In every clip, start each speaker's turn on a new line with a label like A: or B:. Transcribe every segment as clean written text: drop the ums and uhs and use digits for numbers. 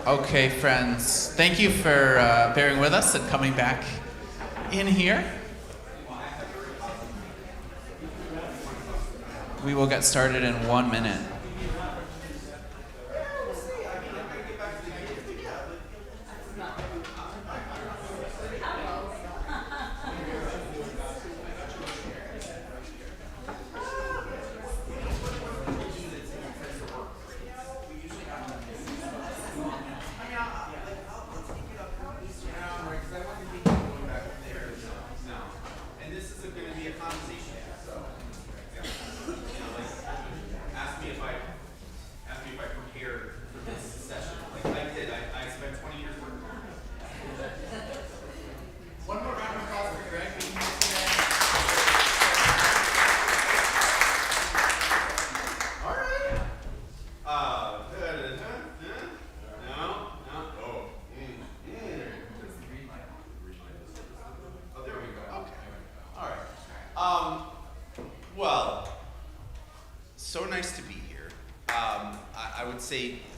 A: Okay, friends, thank you for bearing with us and coming back in here. We will get started in 1 minute.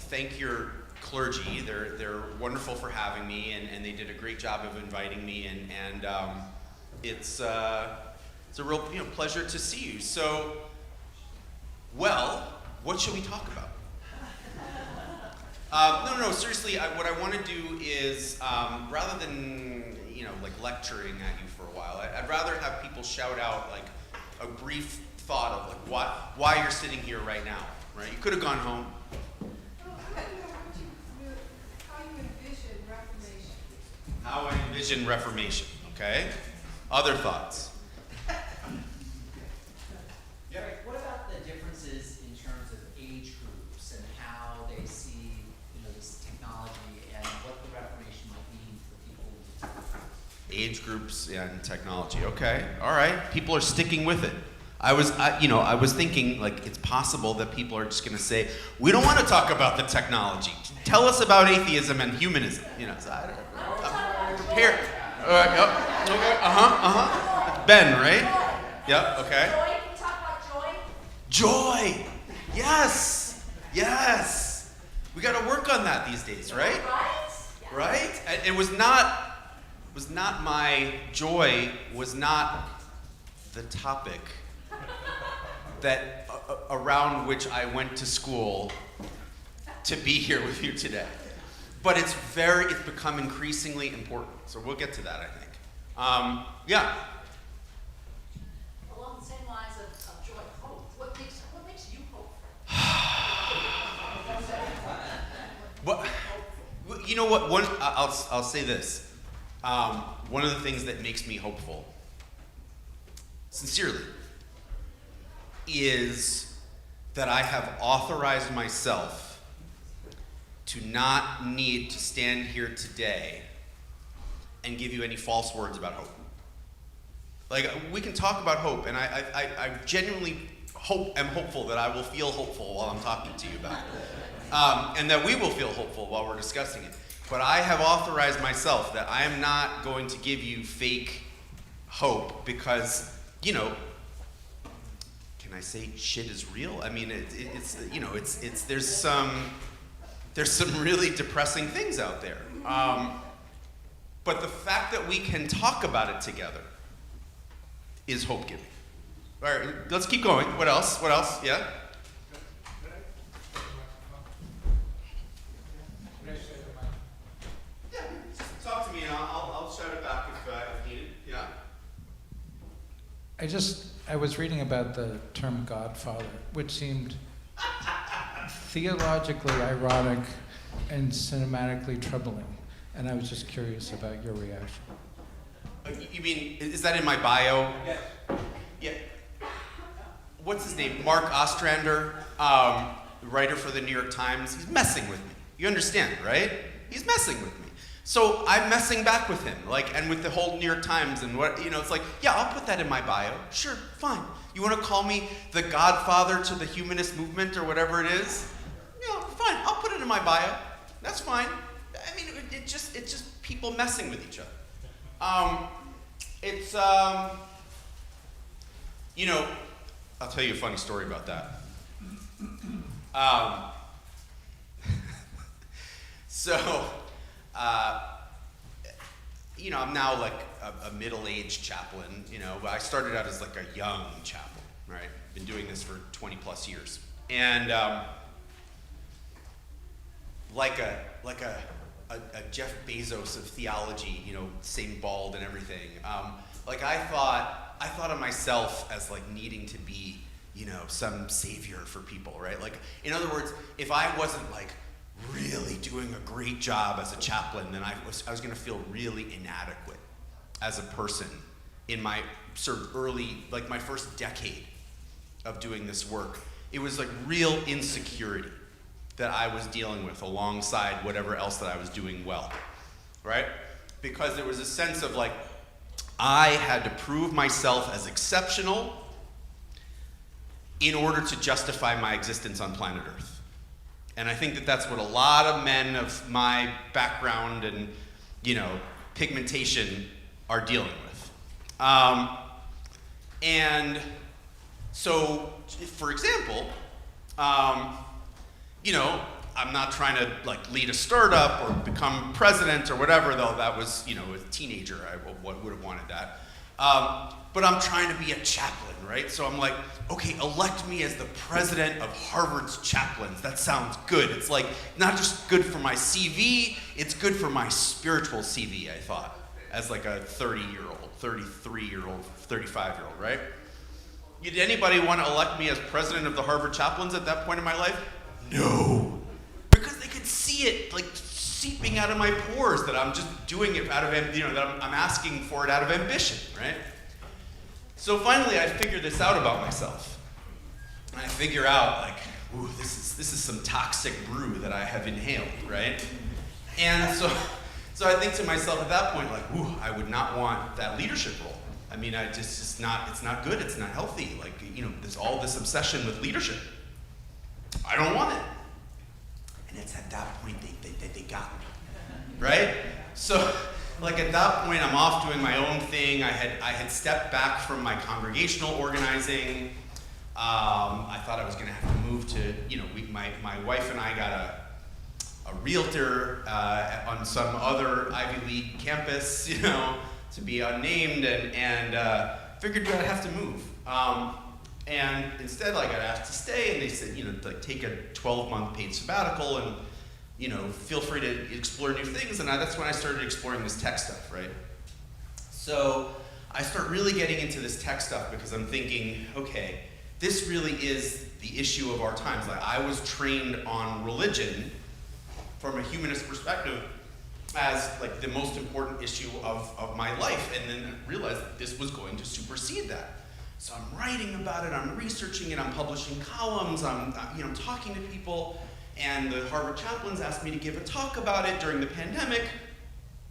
B: Thank your clergy. They're wonderful for having me, and they did a great job of inviting me, and it's a real pleasure to see you. So, well, what should we talk about? No, seriously, what I want to do is rather than lecturing at you for a while, I'd rather have people shout out like a brief thought of like why you're sitting here right now. Right? You could have gone home. How I envision Reformation, okay? Other thoughts?
C: Yeah. What about the differences in terms of age groups and how they see, this technology and what the Reformation might mean for people?
B: Age groups and technology, okay. All right, people are sticking with it. I was thinking, like, it's possible that people are just going to say, we don't want to talk about the technology. Tell us about atheism and humanism. So I don't know. Here. Ben, right? Yep, okay.
D: Joy, can we talk about joy?
B: Joy! Yes! We gotta work on that these days, right? Right? It was not my joy was not the topic that around which I went to school to be here with you today. But it's become increasingly important. So we'll get to that, I think. Yeah.
D: Along the same lines of joy, hope. What makes you hopeful?
B: You know what? I'll say this. One of the things that makes me hopeful, sincerely, is that I have authorized myself to not need to stand here today and give you any false words about hope. Like, we can talk about hope, and I genuinely am hopeful that I will feel hopeful while I'm talking to you about it. And that we will feel hopeful while we're discussing it. But I have authorized myself that I am not going to give you fake hope because, can I say shit is real? I mean, there's some really depressing things out there. But the fact that we can talk about it together is hope-giving. All right, let's keep going. What else? Yeah? Yeah, just talk to me and I'll shout it back if needed. Yeah?
E: I was reading about the term Godfather, which seemed theologically ironic and cinematically troubling. And I was just curious about your reaction.
B: You mean, is that in my bio?
C: Yes.
B: Yeah. What's his name? Mark Ostrander, writer for the New York Times. He's messing with me. You understand, right? He's messing with me. So I'm messing back with him, and with the whole New York Times and what, it's like, yeah, I'll put that in my bio. Sure, fine. You want to call me the godfather to the humanist movement or whatever it is? Yeah, fine. I'll put it in my bio. That's fine. I mean, it's just people messing with each other. I'll tell you a funny story about that. So, you know, I'm now like a middle-aged chaplain. You know, I started out as like a young chaplain, right? Been doing this for 20 plus years. And like a Jeff Bezos of theology, you know, same bald and everything. Like I thought of myself as like needing to be, you know, some savior for people, right? Like, in other words, if I wasn't like really doing a great job as a chaplain, then I was going to feel really inadequate as a person in my sort of early, like my first decade of doing this work. It was like real insecurity that I was dealing with alongside whatever else that I was doing well, right? Because there was a sense of like, I had to prove myself as exceptional in order to justify my existence on planet Earth. And I think that that's what a lot of men of my background and, you know, pigmentation are dealing with. And so, for example, you know, I'm not trying to like lead a startup or become president or whatever, though that was, you know, as a teenager, I would have wanted that. But I'm trying to be a chaplain, right? So I'm like, okay, elect me as the president of Harvard's chaplains. That sounds good. It's like not just good for my CV, it's good for my spiritual CV, I thought, as like a 30-year-old, 33-year-old, 35-year-old, right? Did anybody want to elect me as president of the Harvard chaplains at that point in my life? No. Because they could see it like seeping out of my pores that I'm just doing it out of, you know, that I'm asking for it out of ambition, right? So finally I figured this out about myself. And I figure out like, ooh, this is some toxic brew that I have inhaled, right? And so I think to myself at that point, like, ooh, I would not want that leadership role. I mean, it's not good, it's not healthy. Like, you know, there's all this obsession with leadership. I don't want it. And it's at that point they got me, right? So, like at that point, I'm off doing my own thing. I had stepped back from my congregational organizing. I thought I was going to have to move to, you know, my wife and I got a realtor on some other Ivy League campus, you know, to be unnamed, and figured I'd have to move. And instead, I got asked to stay, and they said, you know, like take a 12-month paid sabbatical, and you know, feel free to explore new things. And that's when I started exploring this tech stuff, right? So I start really getting into this tech stuff because I'm thinking, okay, this really is the issue of our times. Like I was trained on religion from a humanist perspective as like the most important issue of my life, and then realized that this was going to supersede that. So I'm writing about it, I'm researching it, I'm publishing columns, I'm talking to people, and the Harvard chaplains asked me to give a talk about it during the pandemic.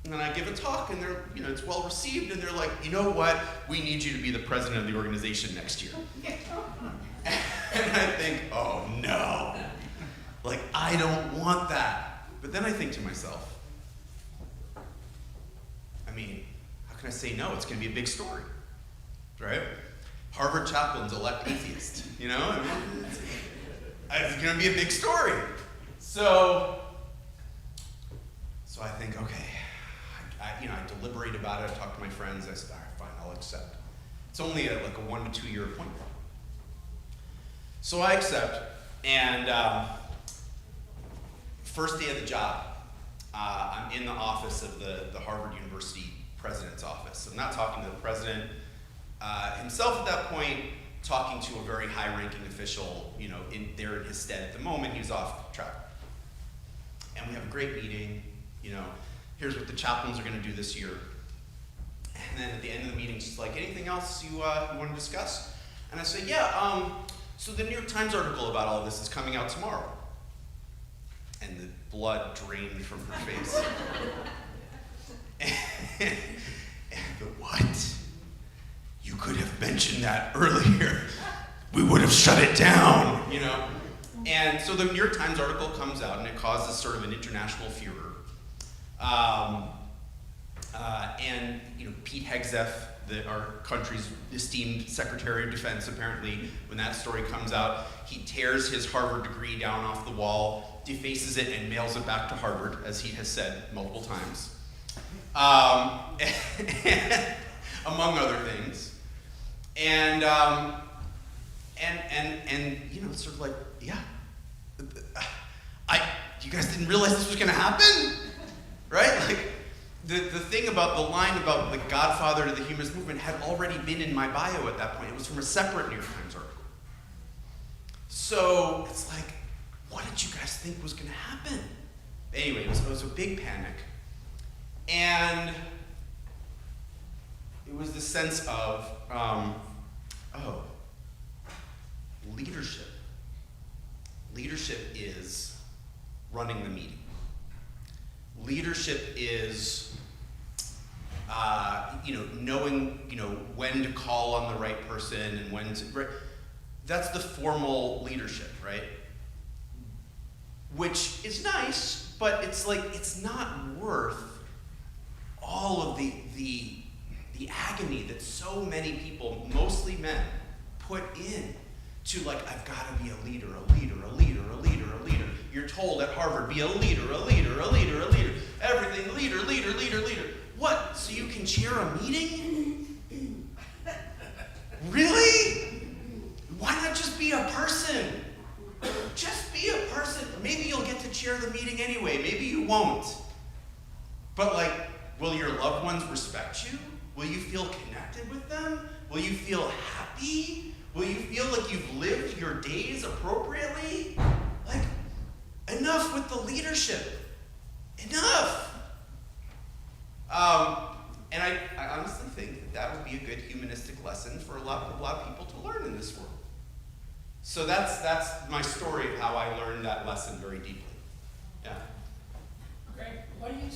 B: And then I give a talk, and they're, you know, it's well received, and they're like, you know what, we need you to be the president of the organization next year. And I think, oh no, like I don't want that. But then I think to myself, I mean, how can I say no? It's going to be a big story, right? Harvard chaplains elect atheist, you know? I mean, it's going to be a big story. So I think, okay, I deliberate about it. I talk to my friends. I said, all right, fine, I'll accept. It's only like a 1 to 2 year appointment. So I accept, and first day of the job, I'm in the office of the Harvard University president's office. I'm not talking to the president himself at that point, talking to a very high-ranking official, you know, there in his stead at the moment. He was off travel. And we have a great meeting, you know, here's what the chaplains are going to do this year. And then at the end of the meeting, she's like, anything else you want to discuss? And I say, yeah, so the New York Times article about all this is coming out tomorrow. And the blood drained from her face. and the what? You could have mentioned that earlier. We would have shut it down, you know? And so the New York Times article comes out, and it causes sort of an international furor. And you know, Pete Hegseth, our country's esteemed Secretary of Defense, apparently, when that story comes out, he tears his Harvard degree down off the wall, defaces it, and mails it back to Harvard, as he has said multiple times. Among other things. And you know, sort of like, yeah, you guys didn't realize this was gonna happen? Right? Like, the thing about the line about the godfather to the humanist movement had already been in my bio at that point. It was from a separate New York Times article. So it's like, what did you guys think was gonna happen? Anyway, it was a big panic. And it was the sense of, leadership. Leadership is running the meeting. Leadership is, knowing, when to call on the right person and when to, right? That's the formal leadership, right? Which is nice, but it's like, it's not worth all of the agony that so many people, mostly men, put in to, like, I've got to be a leader, a leader, a leader, a leader, a leader. You're told at Harvard, be a leader, a leader, a leader, a leader. Everything, leader, leader, leader, leader. What, so you can chair a meeting? Really? Why not just be a person? Just be a person. Maybe you'll get to chair the meeting anyway. Maybe you won't. But, like, will your loved ones respect you? Will you feel connected with them? Will you feel happy? Will you feel like you've lived your days appropriately? Like, enough with the leadership. Enough. And I honestly think that would be a good humanistic lesson for a lot of people to learn in this world. So that's my story of how I learned that lesson very deeply. Yeah.
D: Greg, what do you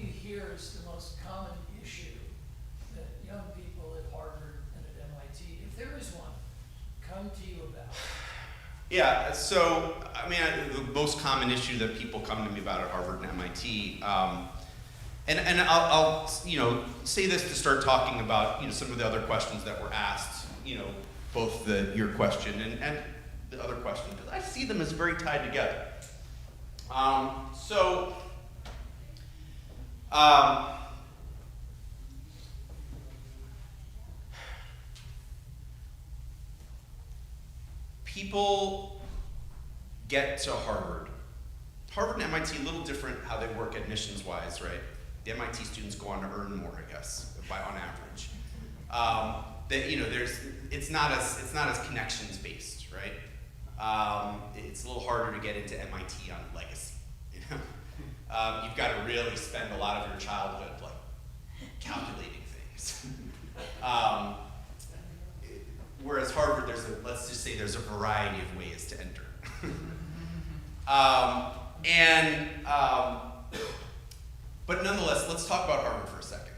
D: hear is the most common issue that young people at Harvard and at MIT, if there is one, come to you about?
B: Yeah, so, I mean, the most common issue that people come to me about at Harvard and MIT, and I'll say this to start talking about, some of the other questions that were asked, both your question and the other question, because I see them as very tied together. People get to Harvard. Harvard and MIT, a little different how they work admissions-wise, right? The MIT students go on to earn more, I guess, on average. It's not as connections-based, right? It's a little harder to get into MIT on legacy. You've got to really spend a lot of your childhood like calculating things. Whereas Harvard, let's just say there's a variety of ways to enter. But nonetheless, let's talk about Harvard for a second.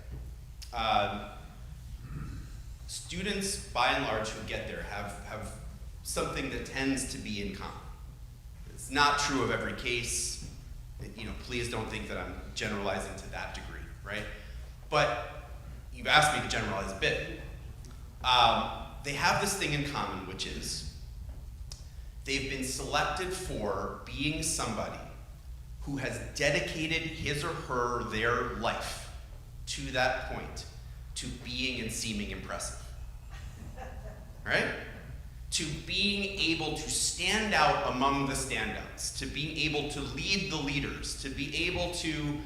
B: Students, by and large, who get there have something that tends to be in common. It's not true of every case. Please don't think that I'm generalizing to that degree, right? But you've asked me to generalize a bit. They have this thing in common, which is they've been selected for being somebody who has dedicated his or their life to that point, to being and seeming impressive. Right? To being able to stand out among the standouts, to being able to lead the leaders, to be able to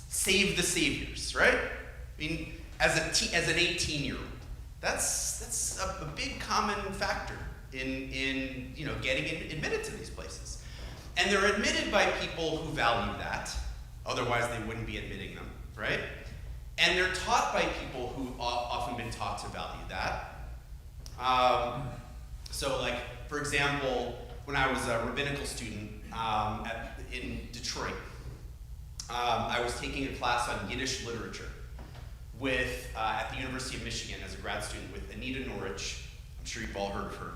B: save the saviors, right? I mean, as an 18-year-old, that's a big common factor in getting admitted to these places. And they're admitted by people who value that, otherwise they wouldn't be admitting them, right? And they're taught by people who've often been taught to value that. So, like, for example, when I was a rabbinical student in Detroit, I was taking a class on Yiddish literature at the University of Michigan as a grad student with Anita Norwich. I'm sure you've all heard of her.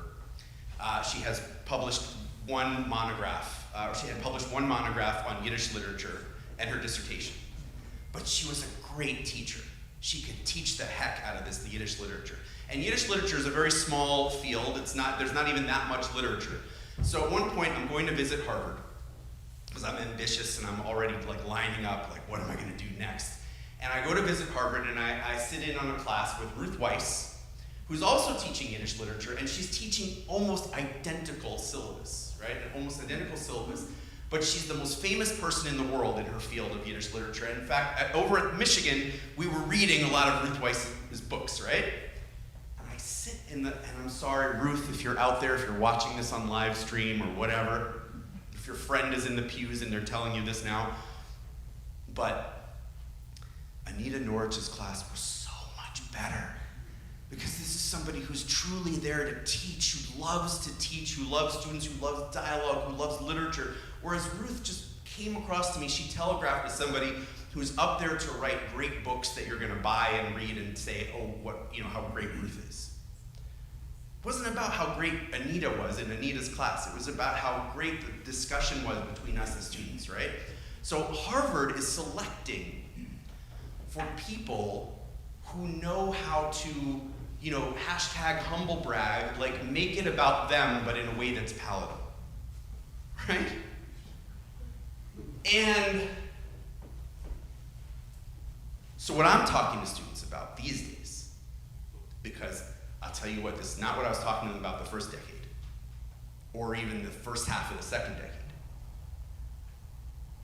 B: She has published one monograph, she had published one monograph on Yiddish literature and her dissertation. But she was a great teacher. she could teach the heck out of this Yiddish literature. And Yiddish literature is a very small field. There's not even that much literature. So at one point, I'm going to visit Harvard, because I'm ambitious and I'm already like lining up, like, what am I going to do next? And I go to visit Harvard, and I sit in on a class with Ruth Weiss, who's also teaching Yiddish literature, and she's teaching almost identical syllabus, right? An almost identical syllabus, but she's the most famous person in the world in her field of Yiddish literature. In fact, over at Michigan, we were reading a lot of Ruth Weiss's books, right? And I sit and I'm sorry, Ruth, if you're out there, if you're watching this on live stream or whatever, if your friend is in the pews and they're telling you this now, but Anita Norwich's class was so much better. Because this is somebody who's truly there to teach, who loves to teach, who loves students, who loves dialogue, who loves literature. Whereas Ruth just came across to me, she telegraphed to somebody who's up there to write great books that you're going to buy and read and say, how great Ruth is. It wasn't about how great Anita was in Anita's class. It was about how great the discussion was between us as students, right? So Harvard is selecting for people who know how to, hashtag humble brag, like make it about them, but in a way that's palatable, right? And so what I'm talking to students about these days, because I'll tell you what, this is not what I was talking to them about the first decade, or even the first half of the second decade,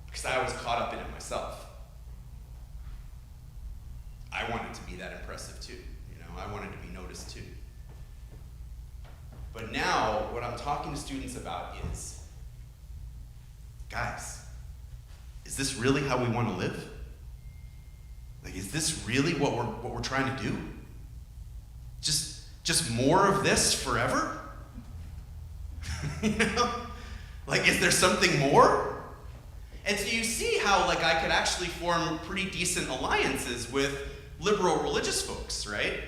B: because I was caught up in it myself. I wanted to be that impressive too. I wanted to be noticed too. But now, what I'm talking to students about is, guys, is this really how we want to live? Like, is this really what we're trying to do? Just more of this forever? Like, is there something more? And so you see how, like, I could actually form pretty decent alliances with liberal religious folks, right?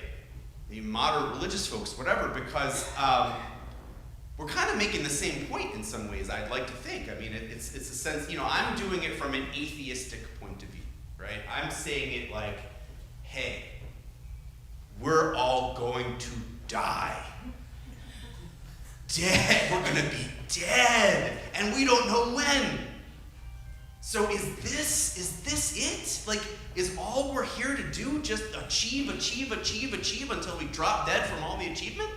B: The moderate religious folks, whatever, because we're kind of making the same point in some ways, I'd like to think. I mean, it's a sense, I'm doing it from an atheistic point of view, right? I'm saying it like, hey, we're all going to die. Dead. We're going to be dead. And we don't know when. So is this it? Like, is all we're here to do just achieve until we drop dead from all the achievement?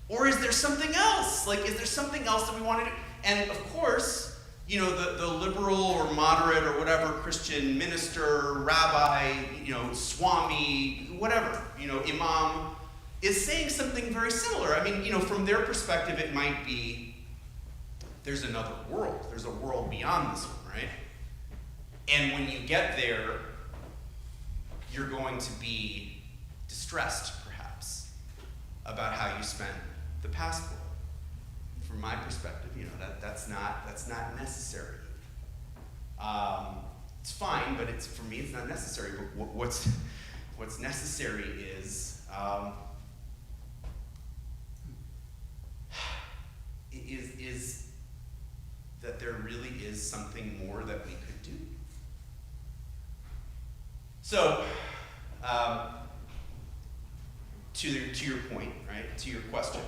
B: Or is there something else? Like, is there something else that we want to do? And of course, the liberal or moderate or whatever Christian minister, rabbi, swami, whatever, imam, is saying something very similar. I mean, from their perspective, it might be, there's another world. There's a world beyond this one, right? And when you get there, you're going to be distressed, perhaps, about how you spent the past world. From my perspective, that's not necessary. It's fine, but for me, it's not necessary. But what's necessary is that there really is something more that we could do. So, to your point, right, to your question,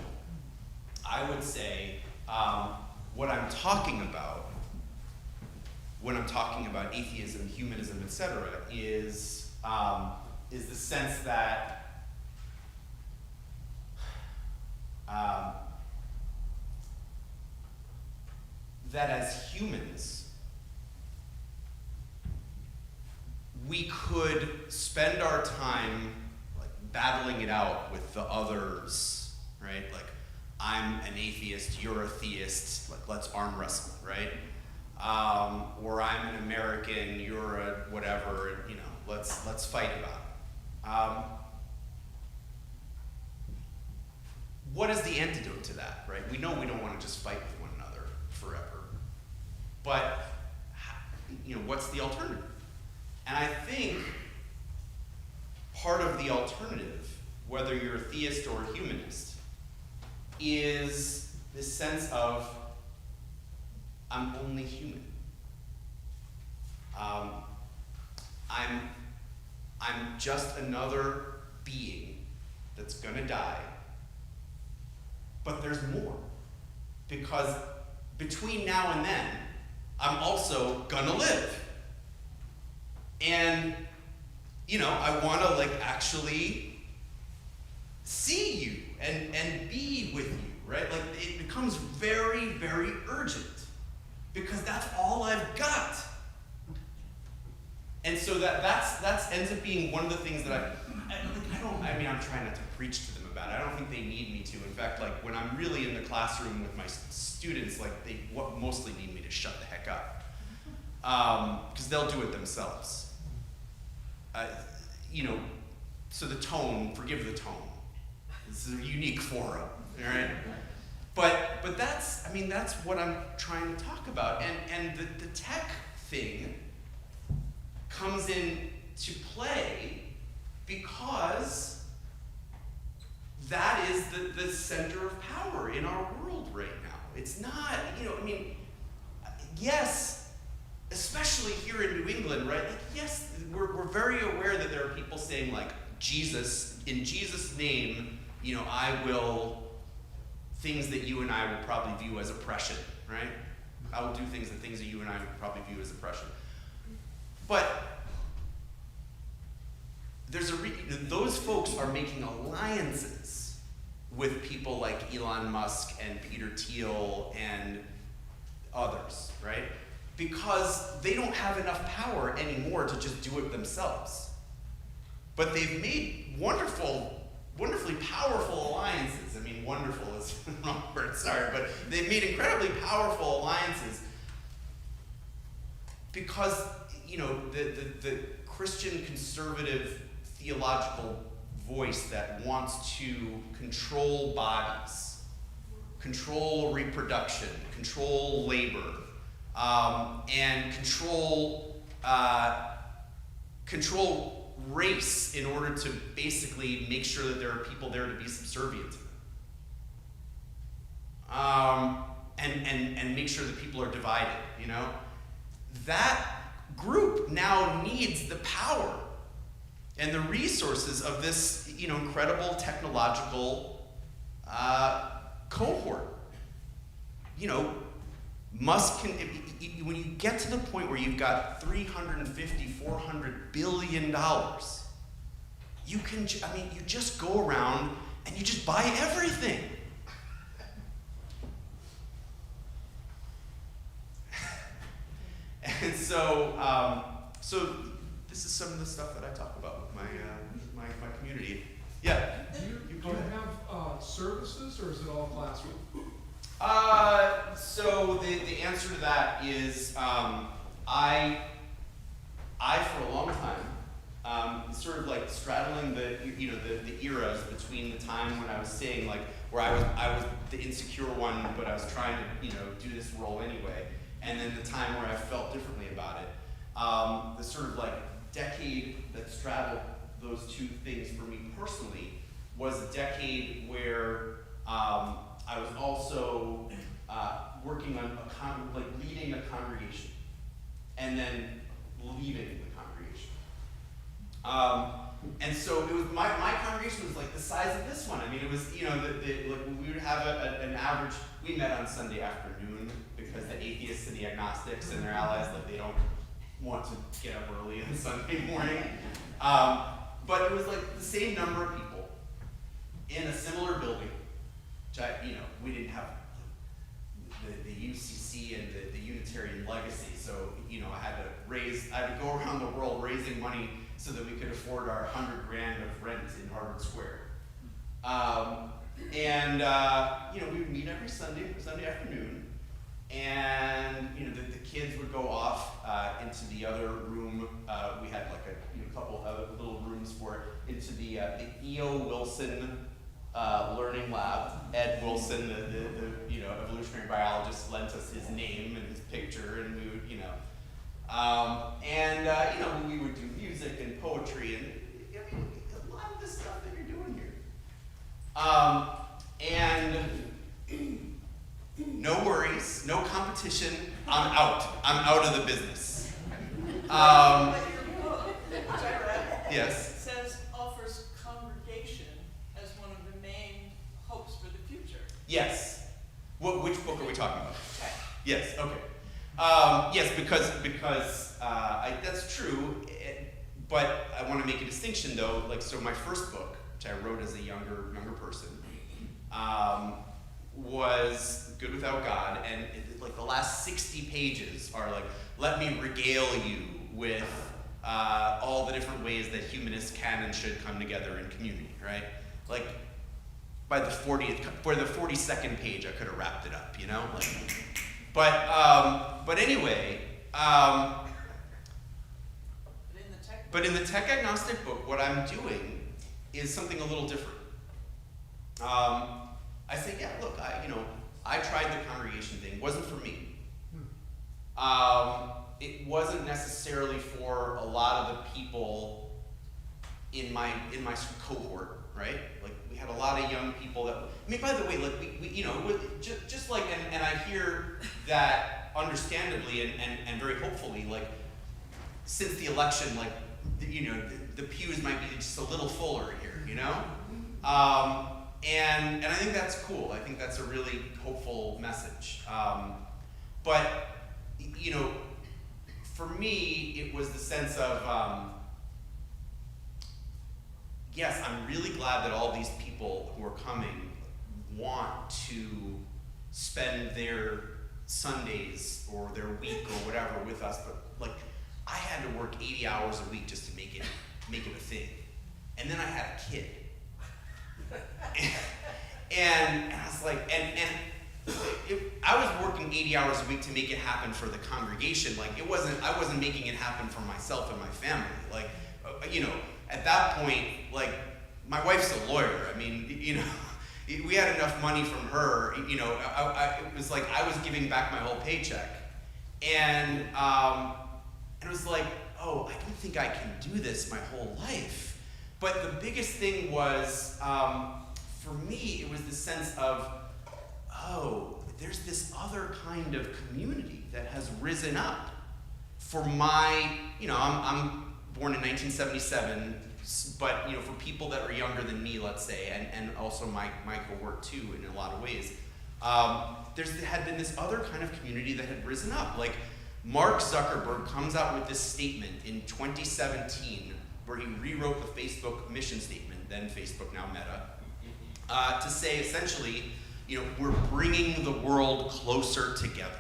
B: I would say what I'm talking about when I'm talking about atheism, humanism, etc., is the sense that that as humans, we could spend our time like battling it out with the others, right? Like, I'm an atheist, you're a theist, like, let's arm wrestle, right? Or I'm an American, you're a whatever, let's fight about it. What is the antidote to that, right? We know we don't want to just fight with one another forever. But, what's the alternative? And I think part of the alternative, whether you're a theist or a humanist, is this sense of, I'm only human. I'm just another being that's gonna die. But there's more. Because between now and then, I'm also gonna live. And, I wanna actually see you and be with you, right? It becomes very, very urgent because that's all I've got. And so that's ends up being one of the things that I'm trying not to preach to them about it. I don't think they need me to. In fact, when I'm really in the classroom with my students, they mostly need me to shut the heck up. Because they'll do it themselves. So the tone, forgive the tone. This is a unique forum, all right? But that's what I'm trying to talk about. And the tech thing comes in to play because that is the center of power in our world right now. It's not, yes, especially here in New England, right? Yes, we're very aware that there are people saying Jesus, in Jesus' name, I will, things that you and I would probably view as oppression, right? I will do things that you and I would probably view as oppression. But there's those folks are making alliances with people like Elon Musk and Peter Thiel and others, right? Because they don't have enough power anymore to just do it themselves. But they've made wonderfully powerful alliances. Wonderful is the wrong word, sorry, but they've made incredibly powerful alliances because, the Christian conservative theological voice that wants to control bodies, control reproduction, control labor, and control race in order to basically make sure that there are people there to be subservient to them. And make sure that people are divided, That group now needs the power and the resources of this, incredible technological cohort. Musk can, when you get to the point where you've got $350, $400 billion, you can, you just go around and you just buy everything. And so this is some of the stuff that I talk about with my community. Yeah.
F: Do you have services, or is it all classroom?
B: So the answer to that is I for a long time sort of straddling the eras between the time when I was saying where I was the insecure one, but I was trying to do this role anyway, and then the time where I felt differently about it. The sort of decade that straddled those two things for me personally was a decade where I was also working on leading a congregation and then leaving the congregation. And so it was my congregation was the size of this one. It was we would have an average. We met on Sunday afternoon because the atheists and the agnostics and their allies they don't want to get up early on Sunday morning. But it was the same number of people in a similar building. We didn't have the UCC and the Unitarian legacy, so I had to go around the world raising money so that we could afford our $100,000 of rent in Harvard Square. We would meet every Sunday afternoon, and the kids would go off into the other room. We had a couple of little rooms for it, into the E.O. Wilson Learning Lab. Ed Wilson, the evolutionary biologist, lent us his name and his picture, and we would we would do music and poetry and a lot of the stuff that you're doing here. And no worries, no competition. I'm out of the business. Yes.
G: It says offers congregation as one of the main hopes for the future.
B: Yes. Which book are we talking about?
G: Okay.
B: Yes. Okay. Yes, because that's true. But I want to make a distinction, though. Like, so my first book, which I wrote as a younger person, was Good Without God, and like the last 60 pages are like, let me regale you with all the different ways that humanists can and should come together in community, right? Like, by the 42nd page, I could have wrapped it up, you know? Like, but anyway, but in the tech agnostic book, what I'm doing is something a little different. I say, yeah, look, I tried the congregation thing. It wasn't for me. It wasn't necessarily for a lot of the people in my cohort, right? Like, we had a lot of young people that, I mean, by the way, like, we just like, and I hear that understandably and very hopefully, like, since the election, like, the pews might be just a little fuller here, you know? And I think that's cool. I think that's a really hopeful message. But, for me, it was the sense of, yes, I'm really glad that all these people who are coming want to spend their Sundays or their week or whatever with us, but like, I had to work 80 hours a week just to make it a thing. And then I had a kid. And I was like, I was working 80 hours a week to make it happen for the congregation. Like, I wasn't making it happen for myself and my family. Like, at that point, like, my wife's a lawyer. I mean, we had enough money from her. It was like I was giving back my whole paycheck, and it was like, oh, I don't think I can do this my whole life. But the biggest thing was, for me, it was the sense of, oh, there's this other kind of community that has risen up for my, I'm born in 1977, but, for people that are younger than me, let's say, and also my cohort too, in a lot of ways, there had been this other kind of community that had risen up. Like, Mark Zuckerberg comes out with this statement in 2017 where he rewrote the Facebook mission statement, then Facebook, now Meta, to say essentially, we're bringing the world closer together.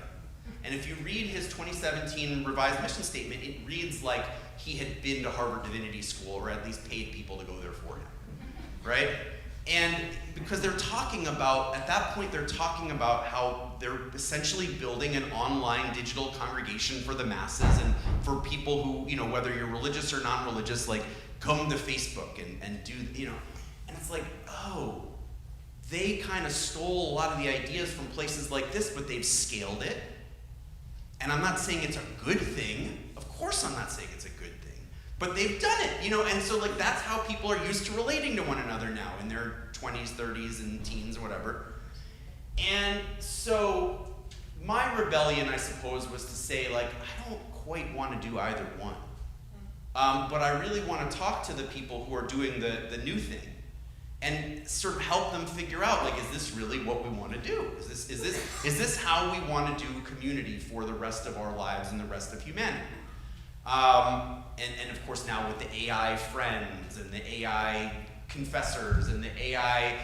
B: And if you read his 2017 revised mission statement, it reads like he had been to Harvard Divinity School, or at least paid people to go there for him, right? And because at that point, they're talking about how they're essentially building an online digital congregation for the masses and for people who, whether you're religious or non-religious, like, come to Facebook and do, and it's like, oh, they kind of stole a lot of the ideas from places like this, but they've scaled it. And I'm not saying it's a good thing. Of course I'm not saying it's a good thing. But they've done it, and so, like, that's how people are used to relating to one another now in their 20s, 30s, and teens or whatever. And so my rebellion, I suppose, was to say, like, I don't quite want to do either one. But I really want to talk to the people who are doing the new thing and sort of help them figure out, like, is this really what we want to do? Is this how we want to do community for the rest of our lives and the rest of humanity? And of course now with the AI friends and the AI confessors and the AI,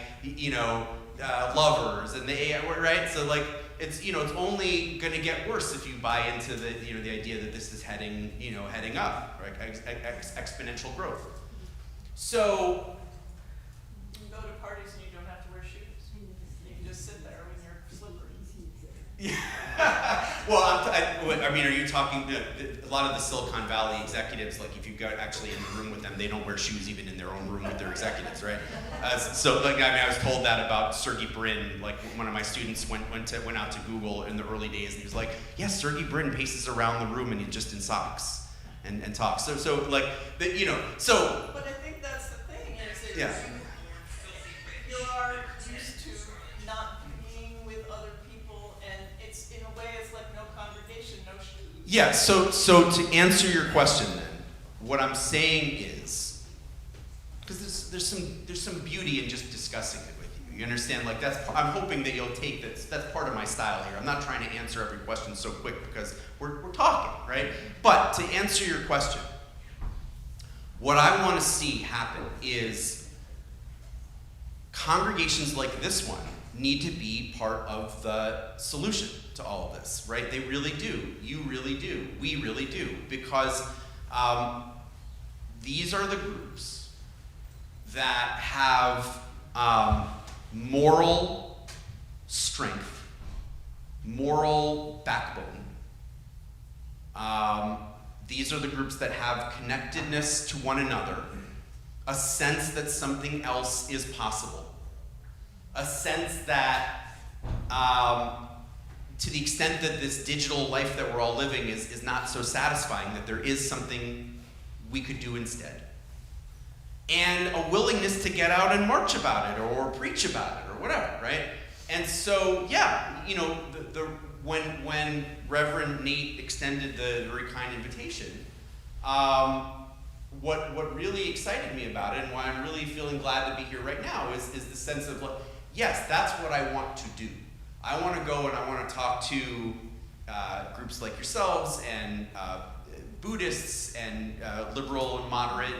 B: lovers and the AI, right? So, like, it's only going to get worse if you buy into the idea that this is heading up, right? Exponential growth. So,
G: You can go to parties and you don't have to wear shoes. You can just sit there in your slippers.
B: Well, I mean, are you talking, a lot of the Silicon Valley executives, like, if you go actually in the room with them, they don't wear shoes even in their own room with their executives, right? So, like, I was told that about Sergey Brin. Like, one of my students went out to Google in the early days, and he was like, yes, Sergey Brin paces around the room and he's just in socks and talks. So like, so.
G: But I think that's the thing, is
B: Yeah.
G: You are used to not being with other people, and it's, in a way, it's like no congregation, no shoes.
B: Yeah, so to answer your question then, what I'm saying is, there's some beauty in just discussing it with you. You understand? Like I'm hoping that you'll take that's part of my style here. I'm not trying to answer every question so quick because we're talking, right? But to answer your question, what I want to see happen is congregations like this one need to be part of the solution to all of this, right? They really do. You really do. We really do. Because these are the groups that have moral strength, moral backbone. These are the groups that have connectedness to one another, a sense that something else is possible, a sense that to the extent that this digital life that we're all living is not so satisfying, that there is something we could do instead. And a willingness to get out and march about it or preach about it or whatever, right? And so, yeah, you know, when Reverend Nate extended the very kind invitation, what really excited me about it and why I'm really feeling glad to be here right now is the sense of, like, yes, that's what I want to do. I want to go and I want to talk to groups like yourselves and Buddhists and liberal and moderate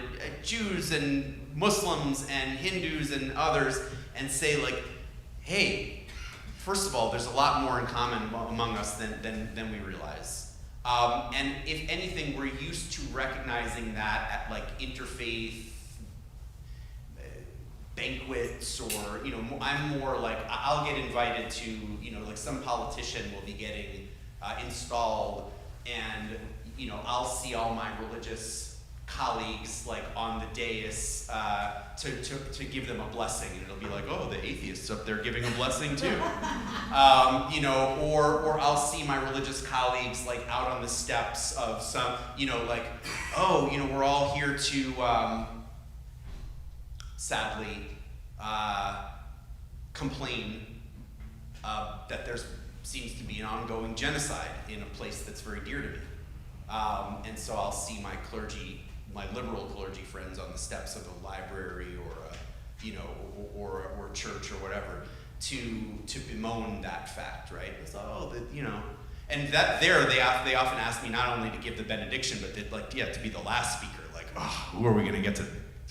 B: Jews and Muslims and Hindus and others and say, like, hey, first of all, there's a lot more in common among us than we realize. And if anything, we're used to recognizing that at like interfaith banquets, or, you know, I'm more like, I'll get invited to, you know, like some politician will be getting installed, and, you know, I'll see all my religious colleagues like on the dais to give them a blessing, and it'll be like, oh, the atheists up there giving a blessing too. You know, or I'll see my religious colleagues like out on the steps of some, you know, like, oh, you know, we're all here to sadly complain that there seems to be an ongoing genocide in a place that's very dear to me. And so I'll see my clergy, my liberal clergy friends on the steps of a library or a, you know, or church or whatever to bemoan that fact, right? It's you know, and that there they often ask me not only to give the benediction, but to be the last speaker. Like, oh, who are we going to get to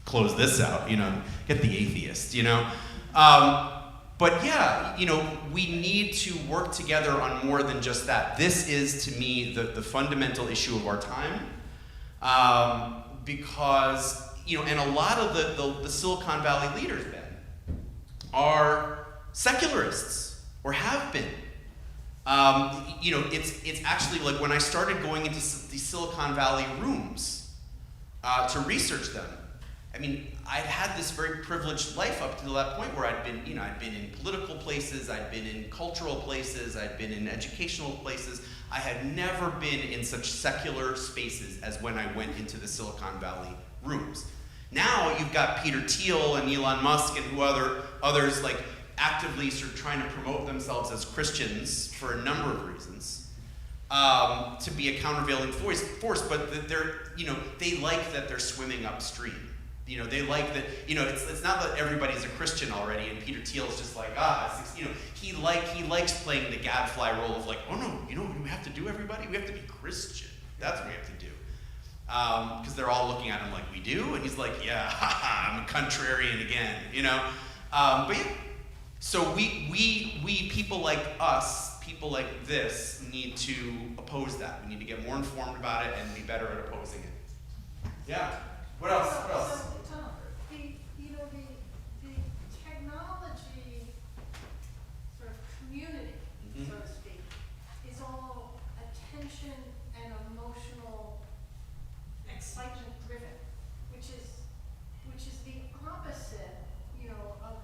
B: close this out? You know, get the atheist. You know. But yeah, you know, we need to work together on more than just that. This is, to me, the fundamental issue of our time, because, you know, and a lot of the Silicon Valley leaders then are secularists or have been. You know, it's actually like when I started going into these Silicon Valley rooms to research them. I mean, I'd had this very privileged life up to that point where I'd been in political places, I'd been in cultural places, I'd been in educational places. I had never been in such secular spaces as when I went into the Silicon Valley rooms. Now you've got Peter Thiel and Elon Musk and others like actively sort of trying to promote themselves as Christians for a number of reasons, to be a countervailing force, but they like that they're swimming upstream. You know, they like that, you know, it's not that everybody's a Christian already, and Peter Thiel's just like, you know, he likes playing the gadfly role of like, oh no, you know what we have to do, everybody? We have to be Christian. That's what we have to do. Because they're all looking at him like, we do? And he's like, yeah, I'm a contrarian again, you know? But yeah, so we people like us, people like this, need to oppose that. We need to get more informed about it and be better at opposing it. Yeah. What else? What else?
H: So, Tom, the technology sort of community, so to speak, is all attention and emotional excitement driven, which is the opposite, you know, of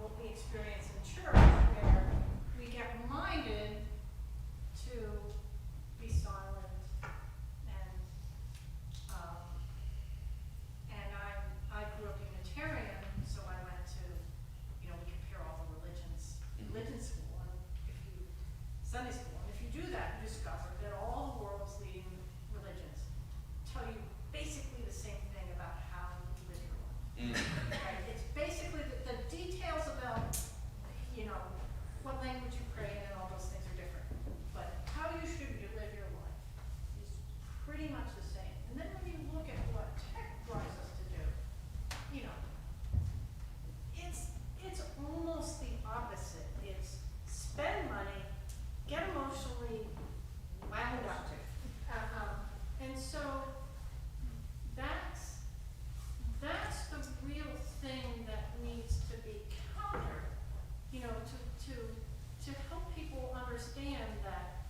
H: what we experience in church, where we get reminded to be silent and understand that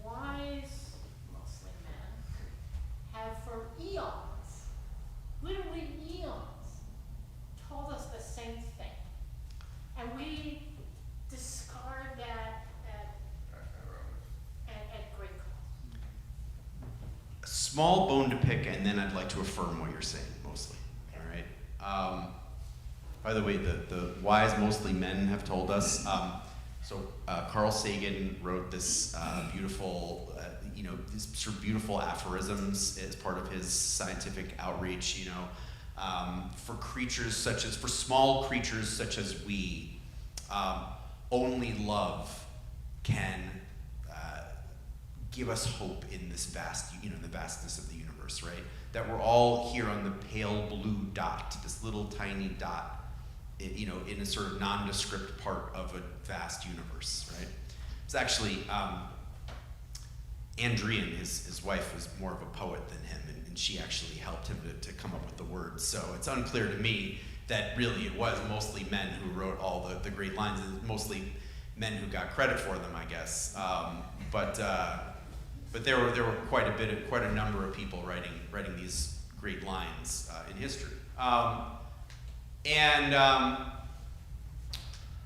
H: wise, mostly men, have for eons, literally eons, told us the same thing. And we discard that at great cost.
B: Small bone to pick, and then I'd like to affirm what you're saying, mostly. All right. By the way, the wise, mostly men, have told us. Carl Sagan wrote this beautiful, these sort of beautiful aphorisms as part of his scientific outreach. For small creatures such as we, only love can give us hope in this vast, the vastness of the universe, right? That we're all here on the pale blue dot, this little tiny dot, in a sort of nondescript part of a vast universe, right? It's actually, Andrian, his wife, was more of a poet than him, and she actually helped him to come up with the words. So it's unclear to me that really it was mostly men who wrote all the great lines, and mostly men who got credit for them, I guess. But there were quite a number of people writing these great lines in history.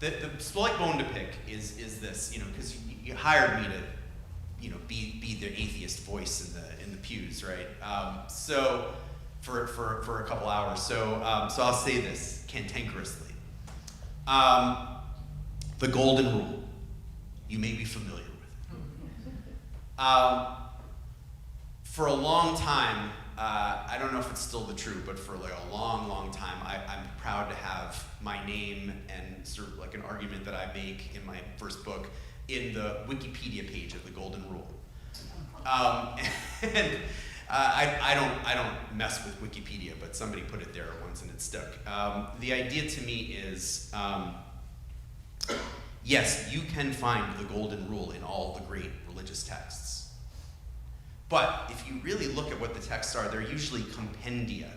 B: The slight bone to pick is this, because you hired me to, be the atheist voice in the pews, right? So for a couple hours. So I'll say this cantankerously. The golden rule. You may be familiar with it. For a long time, I don't know if it's still the truth, but for like a long, long time, I'm proud to have my name and sort of like an argument that I make in my first book in the Wikipedia page of the Golden Rule. And I don't mess with Wikipedia, but somebody put it there once and it stuck. The idea to me is, yes, you can find the Golden Rule in all the great religious texts. But if you really look at what the texts are, they're usually compendia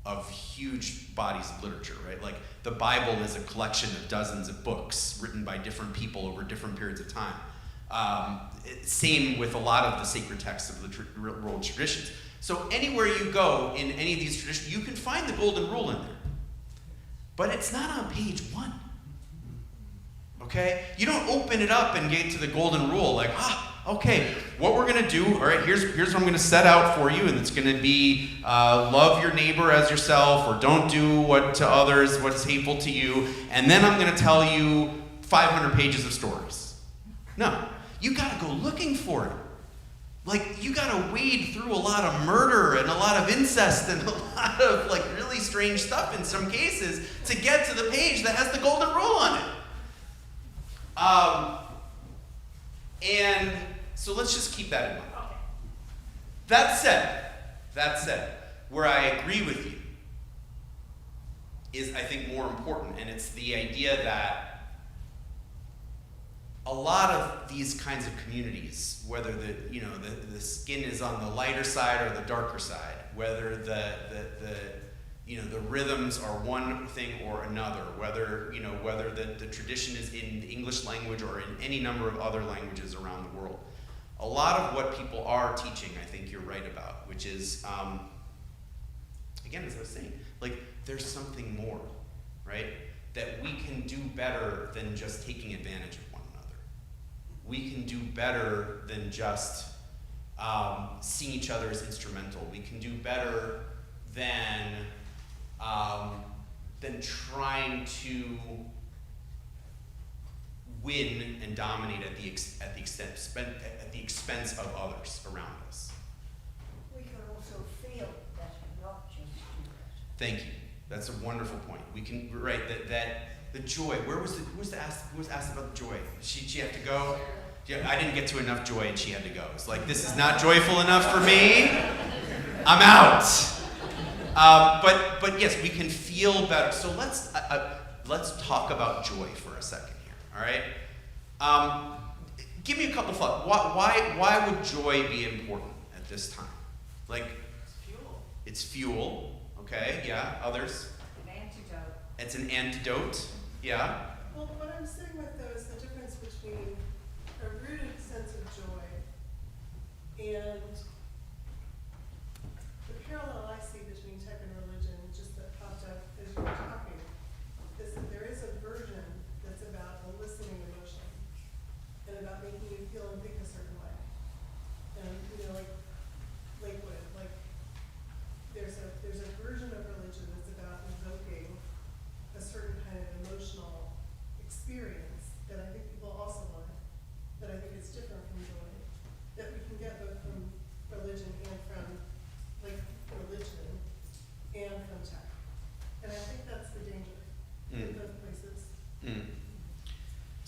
B: of huge bodies of literature, right? Like the Bible is a collection of dozens of books written by different people over different periods of time. Same with a lot of the sacred texts of the world traditions. So anywhere you go in any of these traditions, you can find the Golden Rule in there. But it's not on page 1. Okay? You don't open it up and get to the Golden Rule like, okay, what we're going to do, all right, here's what I'm going to set out for you, and it's going to be love your neighbor as yourself, or don't do what to others, what's hateful to you, and then I'm going to tell you 500 pages of stories. No, you got to go looking for it. Like, you got to wade through a lot of murder and a lot of incest and a lot of, like, really strange stuff in some cases to get to the page that has the Golden Rule on it. And so let's just keep that in mind.
H: Okay.
B: That said, where I agree with you is, I think, more important, and it's the idea that a lot of these kinds of communities, whether the skin is on the lighter side or the darker side, whether the rhythms are one thing or another, whether the tradition is in the English language or in any number of other languages around the world. A lot of what people are teaching, I think you're right about, which is, again, as I was saying, like, there's something more, right? That we can do better than just taking advantage of one another. We can do better than just seeing each other as instrumental. We can do better than trying to win and dominate at the expense of others around us.
I: We can also feel better, not just do that.
B: Thank you. That's a wonderful point. We can that the joy. Who was asked about the joy? She had to go. Yeah, I didn't get to enough joy, and she had to go. It's like, this is not joyful enough for me. I'm out. But yes, we can feel better. So let's talk about joy for a second here. All right. Give me a couple thoughts. Why would joy be important at this time? Like,
G: It's fuel.
B: it's fuel. Okay. Yeah. Others.
I: An antidote.
B: It's an antidote. Yeah.
J: Well, what I'm saying with though is the difference between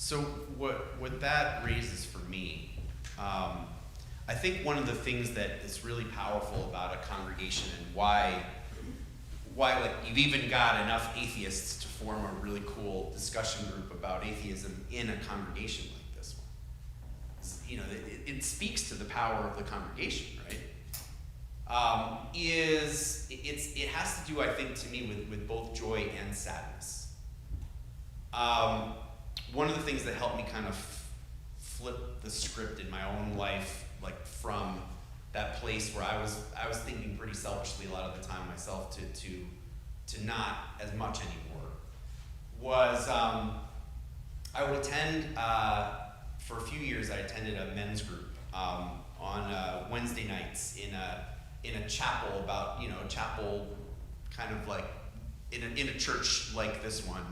B: So what that raises for me, I think one of the things that is really powerful about a congregation and why like you've even got enough atheists to form a really cool discussion group about atheism in a congregation like this one. You know, it speaks to the power of the congregation, right? It has to do, I think, to me with both joy and sadness. One of the things that helped me kind of flip the script in my own life, like from that place where I was thinking pretty selfishly a lot of the time myself to not as much anymore, was I would attend for a few years. I attended a men's group on Wednesday nights in a chapel a chapel kind of like in a church like this one,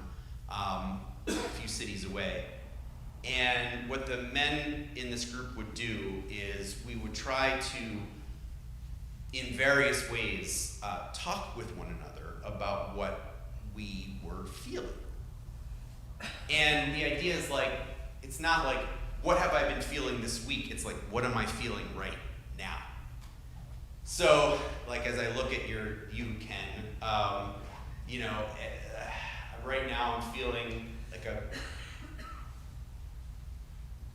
B: a few cities away. And what the men in this group would do is we would try to, in various ways, talk with one another about what we were feeling. And the idea is like, it's not like, what have I been feeling this week? It's like, what am I feeling right now? So, like as I look at you, Ken, right now I'm feeling like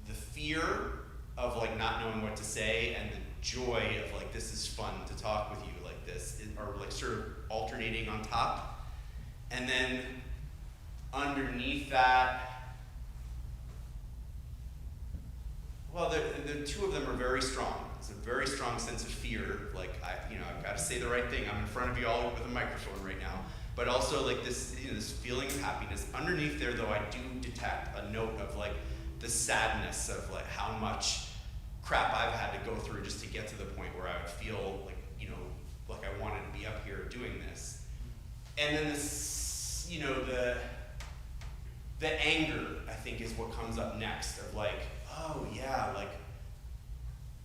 B: the fear of like not knowing what to say and the joy of like, this is fun to talk with you like this, are like sort of alternating on top. And then underneath that, well, the two of them are very strong. It's a very strong sense of fear. Like I've got to say the right thing. I'm in front of you all with a microphone right now. But also like this, this feeling of happiness. Underneath there, though, I do detect a note of like the sadness of like how much crap I've had to go through just to get to the point where I would feel like, like I wanted to be up here doing this. And then this, the anger, I think, is what comes up next of like, oh yeah, like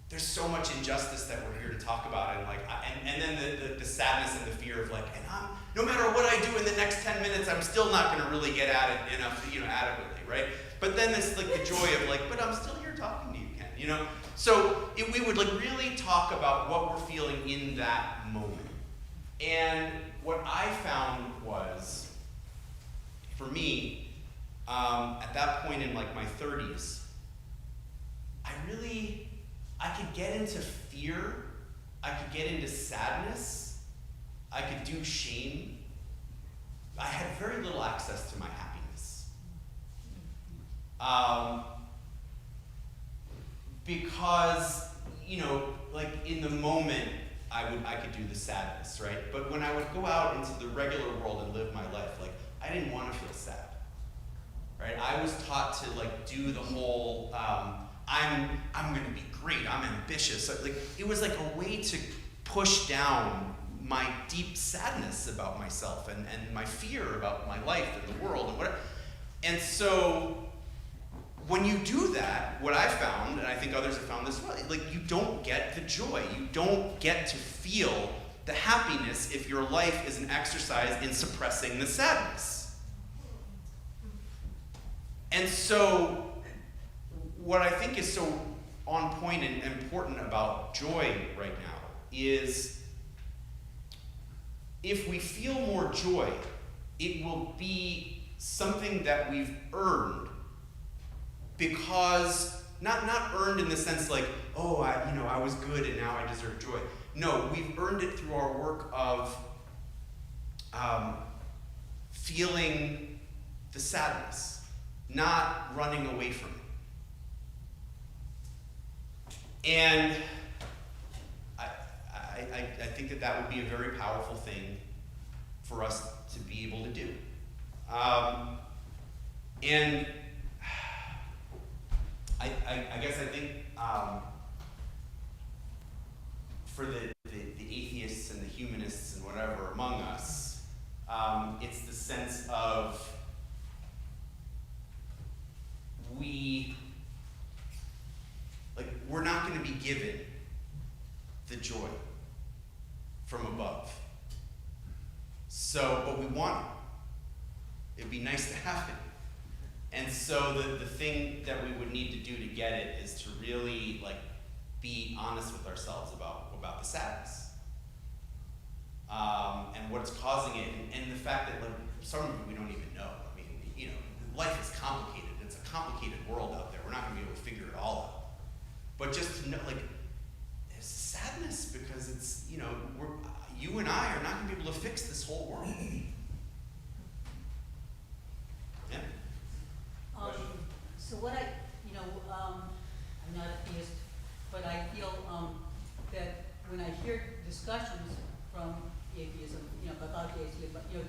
B: there's so much injustice that we're here to talk about, and like, and then the sadness and the fear of like, and no matter what I do in the next 10 minutes, I'm still not going to really get at it enough, adequately, right? But then this like the joy of like, but I'm still here talking to you, Ken, So we would like really talk about what we're feeling in that moment. And what I found was, for me, at that point in like my 30s, I could get into fear, I could get into sadness, I could do shame. I had very little access to my happiness. Because, like in the moment, I could do the sadness, right? But when I would go out into the regular world and live my life, like I didn't want to feel sad, right? I was taught to like do the whole, I'm going to be great, I'm ambitious. Like it was like a way to push down my deep sadness about myself and my fear about my life and the world and whatever. And so when you do that, what I found, and I think others have found this well, like you don't get the joy. You don't get to feel the happiness if your life is an exercise in suppressing the sadness. And so what I think is so on point and important about joy right now is if we feel more joy, it will be something that we've earned. Because, not earned in the sense like, oh, I was good and now I deserve joy. No, we've earned it through our work of feeling the sadness, not running away from it. And I think that would be a very powerful thing for us to be able to do. And I guess I think for the atheists and the humanists and whatever among us, it's the sense of we're not going to be given the joy from above. So, but we want it. It'd be nice to have it. And so the thing that we would need to do to get it is to really like be honest with ourselves about the sadness. And what's causing it, and the fact that like some of it we don't even know. I mean, you know, life is complicated. It's a complicated world out there. We're not going to be able to figure it all out. But just to know, like, there's sadness because it's, you know, you and I are not going to be able to fix this whole world. Yeah.
J: So what I'm not a theist, but I feel that when I hear discussions from atheism, about atheism, but it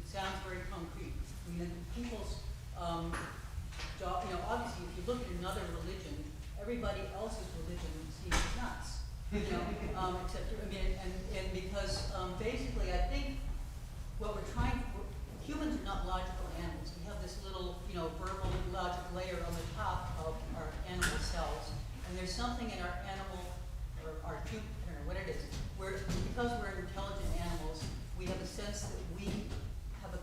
J: sounds very concrete. I mean, people's obviously, if you look at another religion, everybody else's religion seems nuts. Except and because basically, I think what humans are not logical animals. We have this little, verbal logic layer on the top of our animal cells, and there's something in our animal, or our I don't know what it is. Because we're intelligent animals, we have a sense that we have a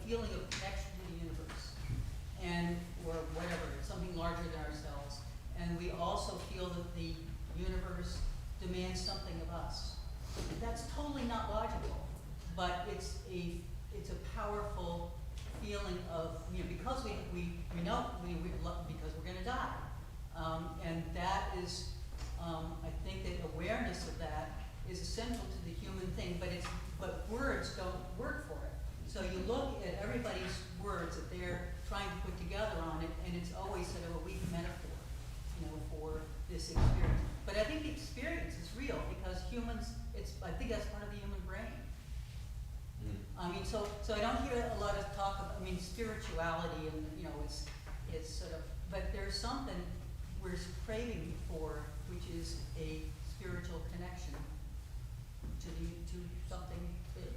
J: feeling of connection to the universe, or whatever, something larger than ourselves, and we also feel that the universe demands something of us. And that's totally not logical, but it's a powerful feeling of, because we know because we're going to die, and that is, I think that awareness of that is essential to the human thing, but words don't work for it. So you look at everybody's words that they're trying to put together on it, and it's always sort of a weak metaphor, for this experience. But I think the experience is real because humans, I think that's part of the human brain. I mean, so I don't hear a lot of talk of, spirituality and, it's sort of, but there's something we're craving for, which is a spiritual connection to something big.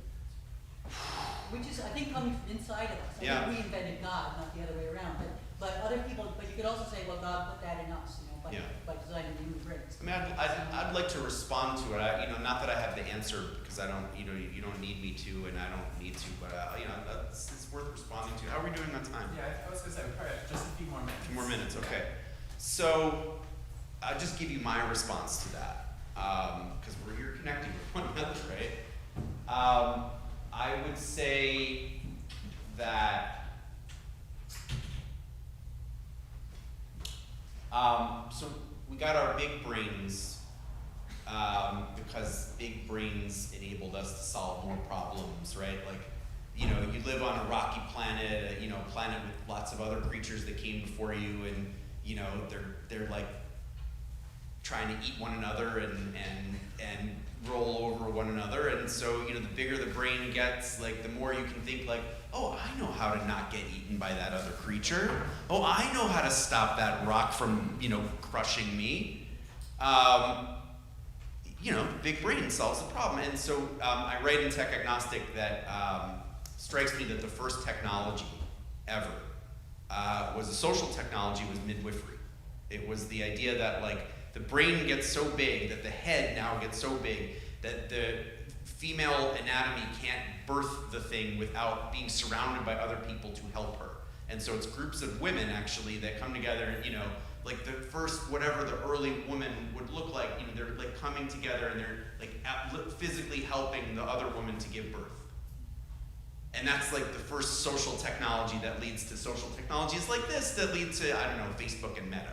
J: Which is, I think, coming from inside of us. I think we invented God, not the other way around. But other people, but you could also say, well, God put that in us, by designing the human brains.
B: I mean, I'd like to respond to it. Not that I have the answer because I don't, you don't need me to, and I don't need to, but it's worth responding to. How are we doing on time?
A: Yeah, I was going to say, we probably have just a few more minutes.
B: A few more minutes, okay. So, I'll just give you my response to that, because we're here connecting with one another, right? I would say that so we got our big brains because big brains enabled us to solve more problems, right? Like, you live on a rocky planet, planet with lots of other creatures that came before you, and they're like trying to eat one another and roll over one another, and so the bigger the brain gets, like the more you can think like, oh, I know how to not get eaten by that other creature. Oh, I know how to stop that rock from crushing me. Big brain solves the problem, and so I write in Tech Agnostic that strikes me that the first technology ever was a social technology, was midwifery. It was the idea that like the brain gets so big, that the head now gets so big, that the female anatomy can't birth the thing without being surrounded by other people to help her. And so it's groups of women actually that come together, like the first, whatever the early woman would look like, they're like coming together and they're like physically helping the other woman to give birth. And that's like the first social technology that leads to social technologies like this that lead to, I don't know, Facebook and Meta.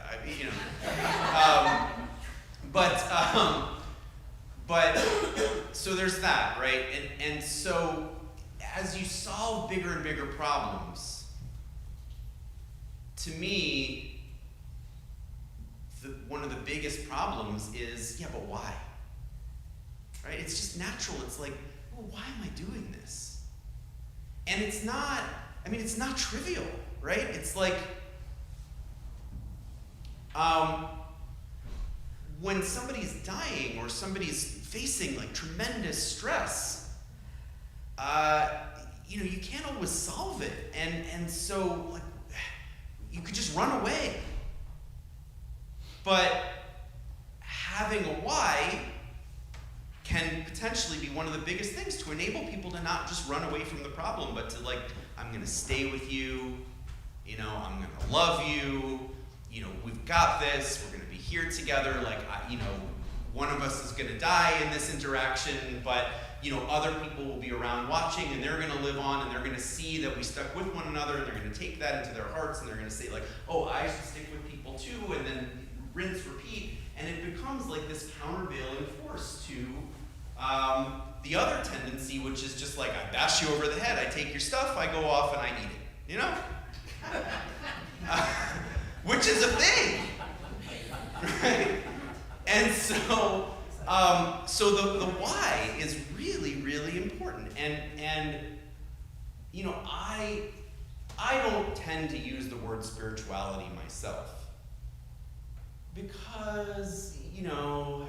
B: But so there's that, right? And so as you solve bigger and bigger problems, to me, one of the biggest problems is, but why? Right? It's just natural. It's like, well, why am I doing this? And it's not trivial, right? It's like, when somebody's dying or somebody's facing like tremendous stress, you can't always solve it. And so like, you could just run away. But having a why can potentially be one of the biggest things to enable people to not just run away from the problem, but to like, I'm gonna stay with you, You know, I'm gonna love you. You know, we've got this. We're gonna be here together. Like, one of us is gonna die in this interaction, but you know, other people will be around watching, and they're gonna live on, and they're gonna see that we stuck with one another, and they're gonna take that into their hearts, and they're gonna say like, oh, I should stick with people too, and then rinse, repeat, and it becomes like this countervailing force to the other tendency, which is just like, I bash you over the head, I take your stuff, I go off and I eat it, you know? Which is a thing, right? And so, so the why is really, really important. And you know, I don't tend to use the word spirituality myself because, you know,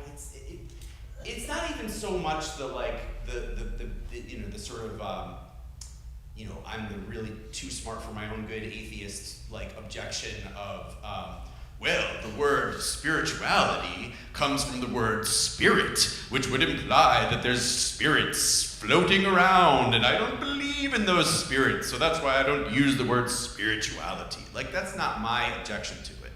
B: it's not even so much the you know, the sort of you know, I'm the really too smart for my own good atheist like objection of well, the word spirituality comes from the word spirit, which would imply that there's spirits floating around, and I don't believe in those spirits, so that's why I don't use the word spirituality. Like, that's not my objection to it.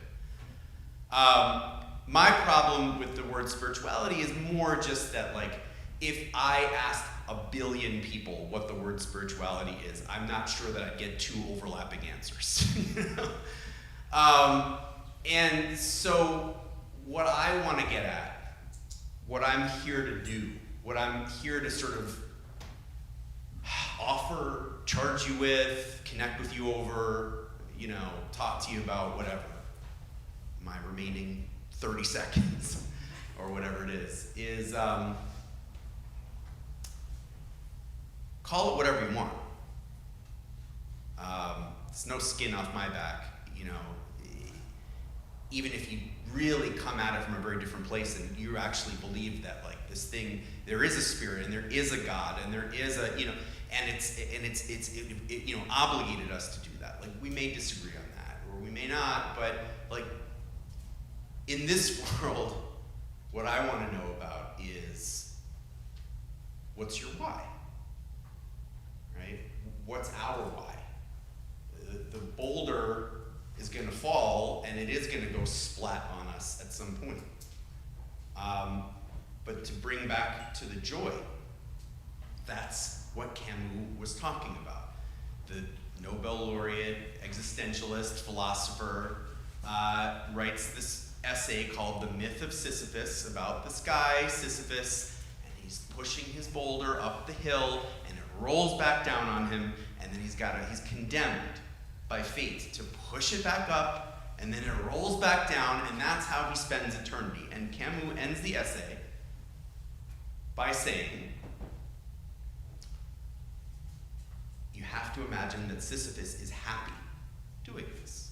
B: My problem with the word spirituality is more just that, like, if I asked 1 billion people what the word spirituality is, I'm not sure that I'd get 2 overlapping answers. You know? And so what I want to get at, what I'm here to do, what I'm here to sort of offer, charge you with, connect with you over, you know, talk to you about whatever, my remaining 30 seconds or whatever it is call it whatever you want. It's no skin off my back, you know. Even if you really come at it from a very different place and you actually believe that, like, this thing, there is a spirit and there is a God and there is a, you know, and it's you know, obligated us to do that. Like, we may disagree on that or we may not, but like, in this world, what I want to know about is, what's your why? Right? What's our why? The boulder is going to fall, and it is going to go splat on us at some point. But to bring back to the joy, that's what Camus was talking about. The Nobel laureate, existentialist, philosopher, writes this essay called The Myth of Sisyphus, about this guy, Sisyphus, and he's pushing his boulder up the hill, and it rolls back down on him, and then he's condemned by fate to push it back up, and then it rolls back down, and that's how he spends eternity. And Camus ends the essay by saying, you have to imagine that Sisyphus is happy doing this.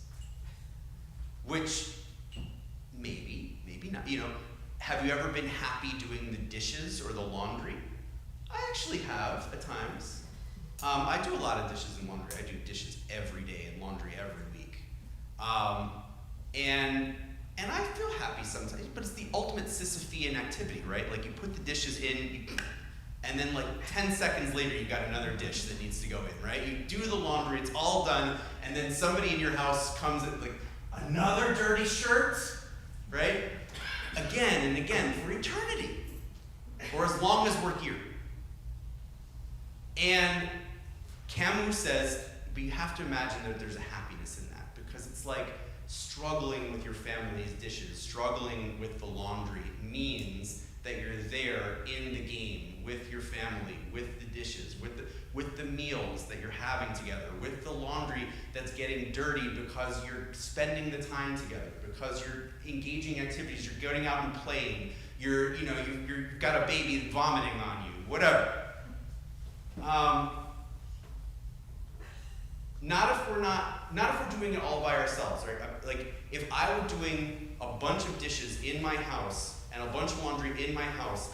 B: Which, maybe not. You know, have you ever been happy doing the dishes or the laundry? I actually have at times. I do a lot of dishes and laundry. I do dishes every day and laundry every week. And I feel happy sometimes, but it's the ultimate Sisyphean activity, right? Like, you put the dishes in, and then like 10 seconds later, you got another dish that needs to go in, right? You do the laundry, it's all done, and then somebody in your house comes and like, another dirty shirt, right? Again and again for eternity, or as long as we're here. And Camus says, but you have to imagine that there's a happiness in that, because it's like struggling with your family's dishes, struggling with the laundry means that you're there in the game with your family, with the dishes, with the meals that you're having together, with the laundry that's getting dirty because you're spending the time together, because you're engaging activities, you're going out and playing, you've got a baby vomiting on you, whatever. Not if we're doing it all by ourselves, right? Like, if I were doing a bunch of dishes in my house and a bunch of laundry in my house,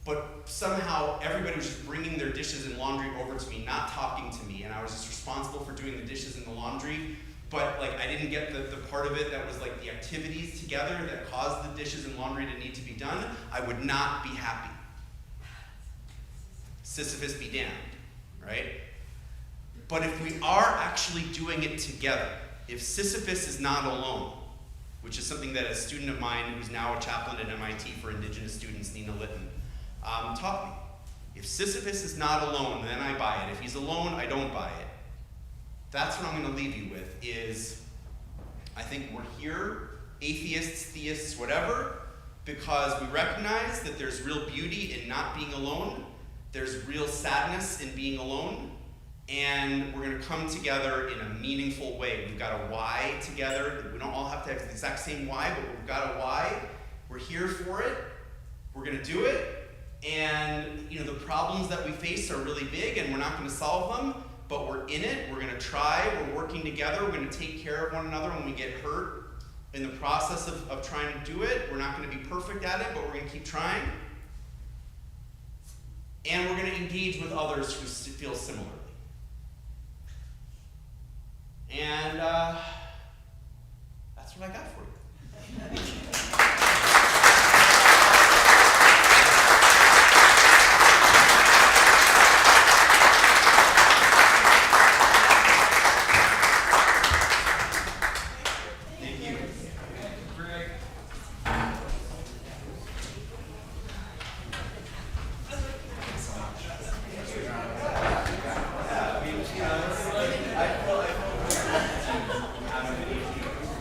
B: but somehow everybody was just bringing their dishes and laundry over to me, not talking to me, and I was just responsible for doing the dishes and the laundry, but like, I didn't get the part of it that was like the activities together that caused the dishes and laundry to need to be done, I would not be happy. Sisyphus be damned, right? But if we are actually doing it together, if Sisyphus is not alone, which is something that a student of mine who's now a chaplain at MIT for Indigenous students, Nina Litton, taught me. If Sisyphus is not alone, then I buy it. If he's alone, I don't buy it. That's what I'm going to leave you with, is I think we're here, atheists, theists, whatever, because we recognize that there's real beauty in not being alone, there's real sadness in being alone, and we're going to come together in a meaningful way. We've got a why together. We don't all have to have the exact same why, but we've got a why. We're here for it. We're going to do it. And the problems that we face are really big, and we're not going to solve them, but we're in it. We're going to try. We're working together. We're going to take care of one another when we get hurt in the process of trying to do it. We're not going to be perfect at it, but we're going to keep trying. And we're going to engage with others who feel similarly. And that's what I got for you.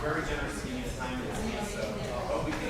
B: Very generous to give me the time to see, so I hope we can.